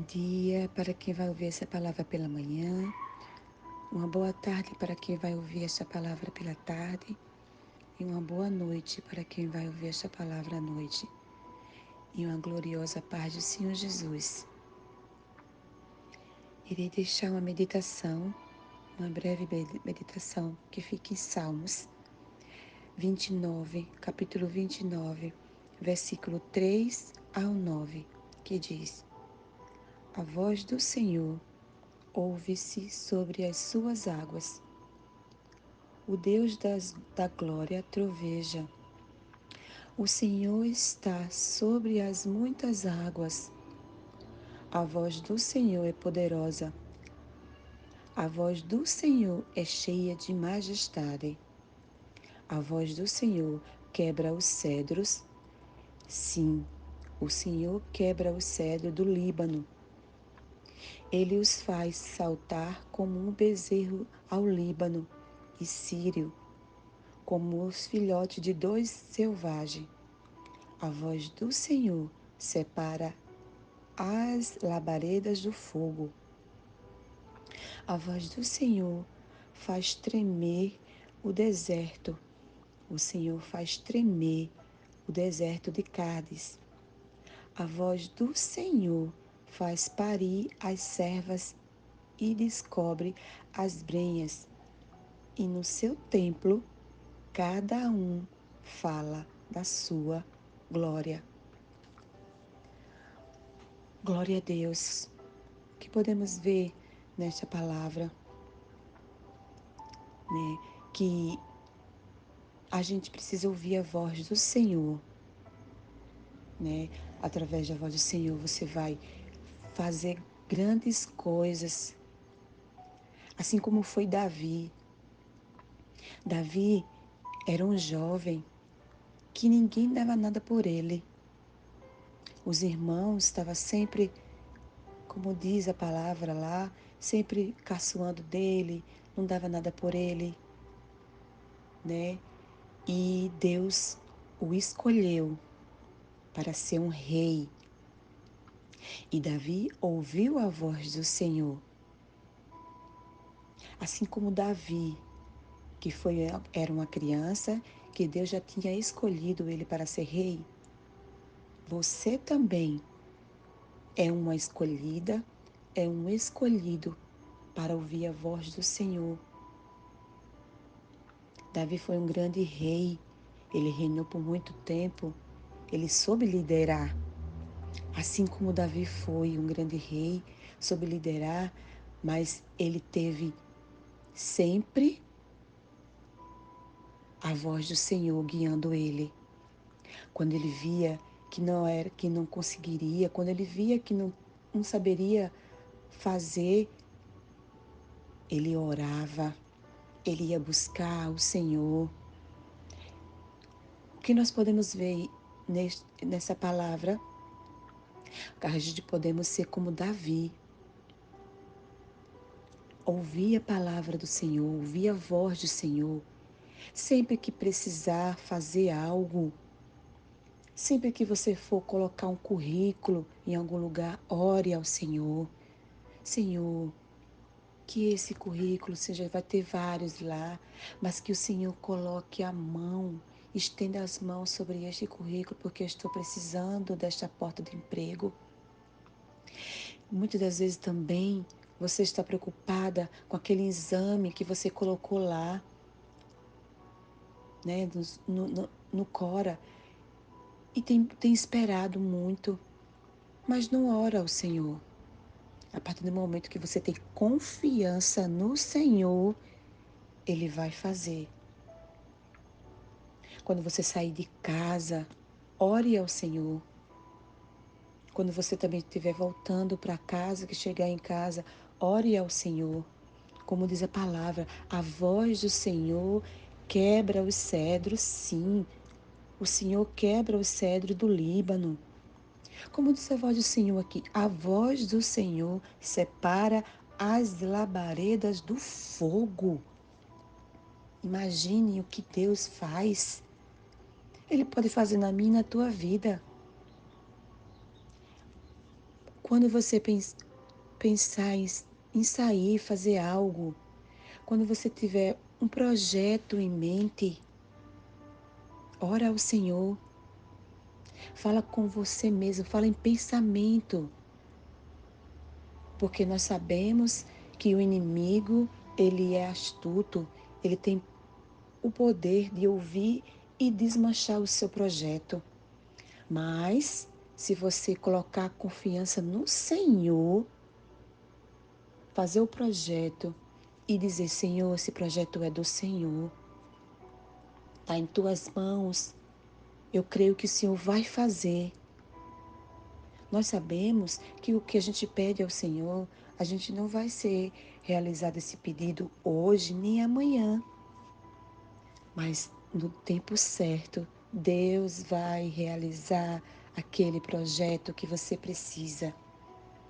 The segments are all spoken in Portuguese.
dia para quem vai ouvir essa palavra pela manhã, uma boa tarde para quem vai ouvir essa palavra pela tarde e uma boa noite para quem vai ouvir essa palavra à noite. E uma gloriosa paz do Senhor Jesus. Irei deixar uma meditação, uma breve meditação que fica em Salmos 29, capítulo 29, versículo 3 ao 9, que diz: A voz do Senhor ouve-se sobre as suas águas. O Deus da glória troveja. O Senhor está sobre as muitas águas. A voz do Senhor é poderosa. A voz do Senhor é cheia de majestade. A voz do Senhor quebra os cedros. Sim, o Senhor quebra o cedro do Líbano. Ele os faz saltar como um bezerro ao Líbano e sírio, como os filhotes de dois selvagens. A voz do Senhor separa as labaredas do fogo. A voz do Senhor faz tremer o deserto. O Senhor faz tremer o deserto de Cádiz. A voz do Senhor faz parir as servas e descobre as brenhas. E no seu templo, cada um fala da sua glória. Glória a Deus. O que podemos ver nesta palavra, né? Que a gente precisa ouvir a voz do Senhor, né? Através da voz do Senhor você vai fazer grandes coisas, assim como foi Davi. Davi era um jovem que ninguém dava nada por ele. Os irmãos estavam sempre, como diz a palavra lá, sempre caçoando dele, não dava nada por ele, né? E Deus o escolheu para ser um rei. E Davi ouviu a voz do Senhor. Assim como Davi, que era uma criança, que Deus já tinha escolhido ele para ser rei, você também é uma escolhida, é um escolhido para ouvir a voz do Senhor. Davi foi um grande rei, ele reinou por muito tempo, ele soube liderar. Assim como Davi foi um grande rei, soube liderar, mas ele teve sempre a voz do Senhor guiando ele. Quando ele via que não conseguiria, quando ele via que não saberia fazer, ele orava, ele ia buscar o Senhor. O que nós podemos ver nessa palavra? Que a gente podemos ser como Davi. Ouvir a palavra do Senhor, ouvir a voz do Senhor. Sempre que precisar fazer algo, sempre que você for colocar um currículo em algum lugar, ore ao Senhor. Senhor, que esse currículo seja, vai ter vários lá, mas que o Senhor coloque a mão, estenda as mãos sobre este currículo, porque eu estou precisando desta porta de emprego. Muitas das vezes também você está preocupada com aquele exame que você colocou lá, né, no Cora, e tem esperado muito, mas não ora ao Senhor. A partir do momento que você tem confiança no Senhor, Ele vai fazer. Quando você sair de casa, ore ao Senhor. Quando você também estiver voltando para casa, que chegar em casa, ore ao Senhor. Como diz a palavra, a voz do Senhor quebra os cedros, sim. O Senhor quebra os cedros do Líbano. Como diz a voz do Senhor aqui, a voz do Senhor separa as labaredas do fogo. Imagine o que Deus faz. Ele pode fazer na minha e na tua vida. Quando você pensar em sair, fazer algo, quando você tiver um projeto em mente, ora ao Senhor, fala com você mesmo, fala em pensamento, porque nós sabemos que o inimigo, ele é astuto, ele tem o poder de ouvir e desmanchar o seu projeto. Mas, se você colocar confiança no Senhor, fazer o projeto e dizer: Senhor, esse projeto é do Senhor, está em tuas mãos, eu creio que o Senhor vai fazer. Nós sabemos que o que a gente pede ao Senhor, a gente não vai ser realizado esse pedido hoje nem amanhã, mas no tempo certo, Deus vai realizar aquele projeto que você precisa.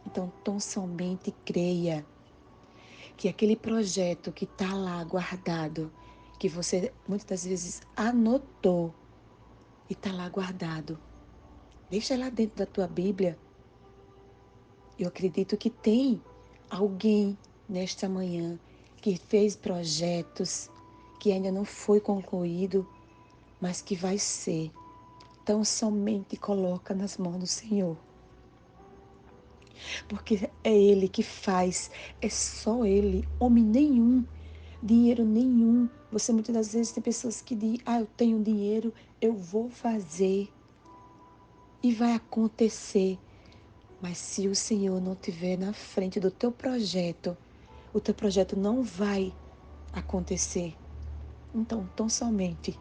Então, tão somente creia que aquele projeto que está lá guardado, que você muitas das vezes anotou e está lá guardado, deixa lá dentro da tua Bíblia. Eu acredito que tem alguém nesta manhã que fez projetos que ainda não foi concluído, mas que vai ser. Então somente coloca nas mãos do Senhor. Porque é Ele que faz, é só Ele, homem nenhum, dinheiro nenhum. Você muitas das vezes tem pessoas que dizem: eu tenho dinheiro, eu vou fazer e vai acontecer. Mas se o Senhor não estiver na frente do teu projeto, o teu projeto não vai acontecer. Então, tão somente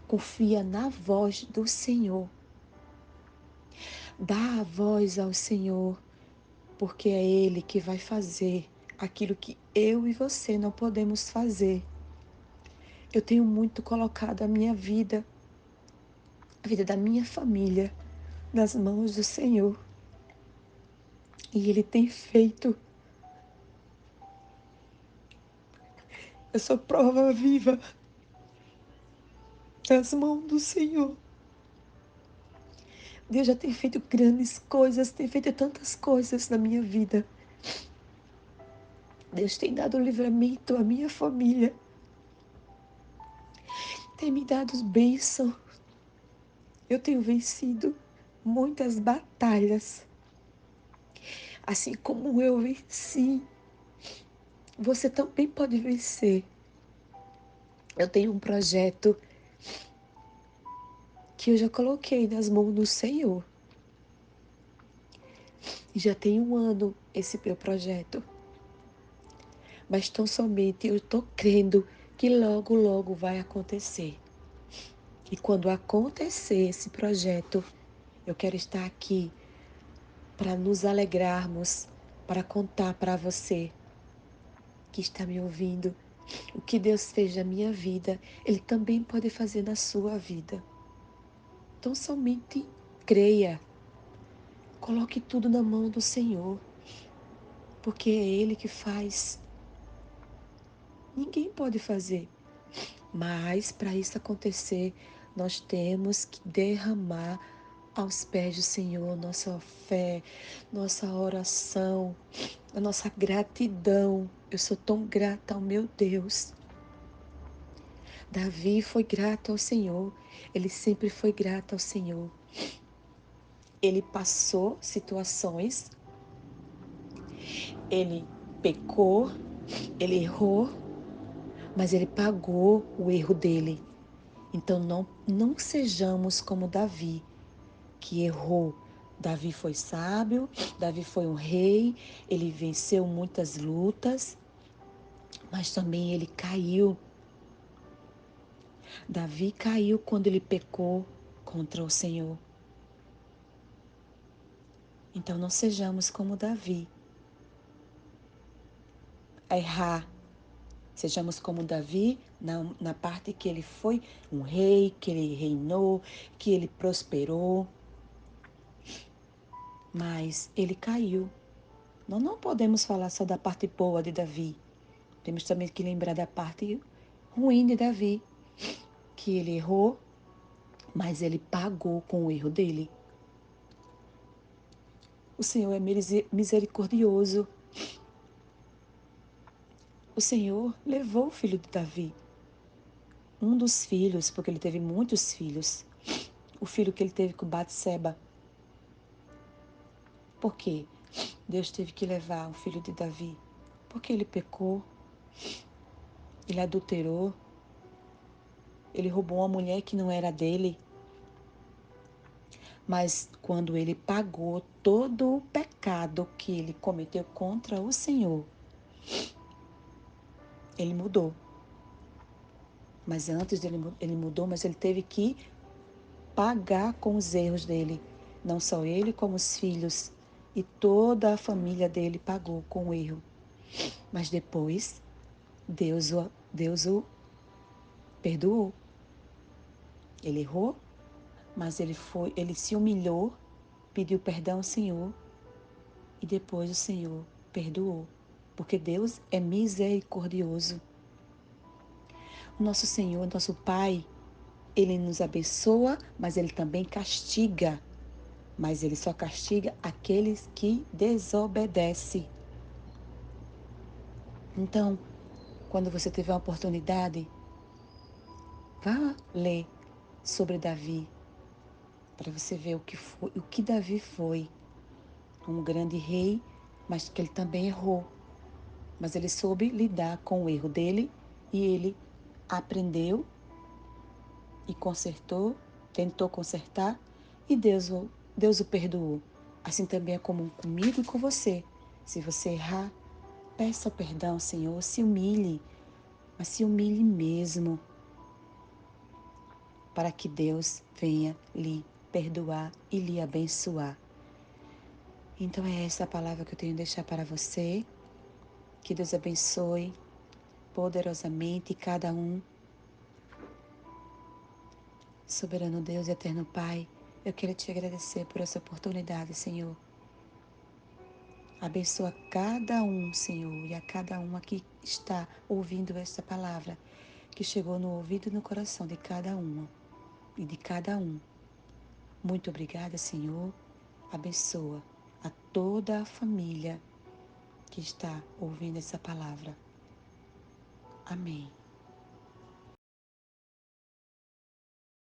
confia na voz do Senhor. Dá a voz ao Senhor, porque é Ele que vai fazer aquilo que eu e você não podemos fazer. Eu tenho muito colocado a vida da minha família, nas mãos do Senhor. E Ele tem feito. Eu sou prova viva nas mãos do Senhor. Deus já tem feito grandes coisas, tem feito tantas coisas na minha vida. Deus tem dado livramento à minha família. Tem me dado bênçãos. Eu tenho vencido muitas batalhas. Assim como eu venci, você também pode vencer. Eu tenho um projeto que eu já coloquei nas mãos do Senhor. E já tem um ano esse meu projeto. Mas tão somente eu estou crendo que logo, logo vai acontecer. E quando acontecer esse projeto, eu quero estar aqui para nos alegrarmos, para contar para você que está me ouvindo o que Deus fez na minha vida, Ele também pode fazer na sua vida. Então somente creia, coloque tudo na mão do Senhor, porque é Ele que faz. Ninguém pode fazer. Mas para isso acontecer, nós temos que derramar aos pés do Senhor nossa fé, nossa oração, a nossa gratidão. Eu sou tão grata ao meu Deus. Davi foi grato ao Senhor, ele sempre foi grato ao Senhor. Ele passou situações, ele pecou, ele errou, mas ele pagou o erro dele. Então não sejamos como Davi, que errou. Davi foi sábio, Davi foi um rei, ele venceu muitas lutas, mas também ele caiu. Davi caiu quando ele pecou contra o Senhor. Então não sejamos como Davi, a errar. Sejamos como Davi na parte que ele foi um rei, que ele reinou, que ele prosperou. Mas ele caiu. Nós não podemos falar só da parte boa de Davi. Temos também que lembrar da parte ruim de Davi, que ele errou, mas ele pagou com o erro dele. O Senhor é misericordioso. O Senhor levou o filho de Davi, um dos filhos, porque ele teve muitos filhos, o filho que ele teve com Batseba. Por quê? Deus teve que levar o filho de Davi, porque ele pecou, ele adulterou, ele roubou uma mulher que não era dele. Mas quando ele pagou todo o pecado que ele cometeu contra o Senhor, ele mudou. Mas antes ele mudou, mas ele teve que pagar com os erros dele. Não só ele, como os filhos. E toda a família dele pagou com o erro. Mas depois, Deus o perdoou. Ele errou, mas ele se humilhou, pediu perdão ao Senhor e depois o Senhor perdoou. Porque Deus é misericordioso. O nosso Senhor, nosso Pai, Ele nos abençoa, mas Ele também castiga. Mas Ele só castiga aqueles que desobedecem. Então, quando você tiver uma oportunidade, vá ler sobre Davi, para você ver o que Davi foi. Um grande rei, mas que ele também errou. Mas ele soube lidar com o erro dele e ele aprendeu e consertou, tentou consertar e Deus o perdoou. Assim também é comum comigo e com você. Se você errar, peça perdão, Senhor, se humilhe, mas se humilhe mesmo, para que Deus venha lhe perdoar e lhe abençoar. Então é essa a palavra que eu tenho a deixar para você. Que Deus abençoe poderosamente cada um. Soberano Deus e eterno Pai, eu quero te agradecer por essa oportunidade, Senhor. Abençoa cada um, Senhor, e a cada um aqui que está ouvindo esta palavra, que chegou no ouvido e no coração de cada uma e de cada um. Muito obrigada, Senhor. Abençoa a toda a família que está ouvindo essa palavra. Amém.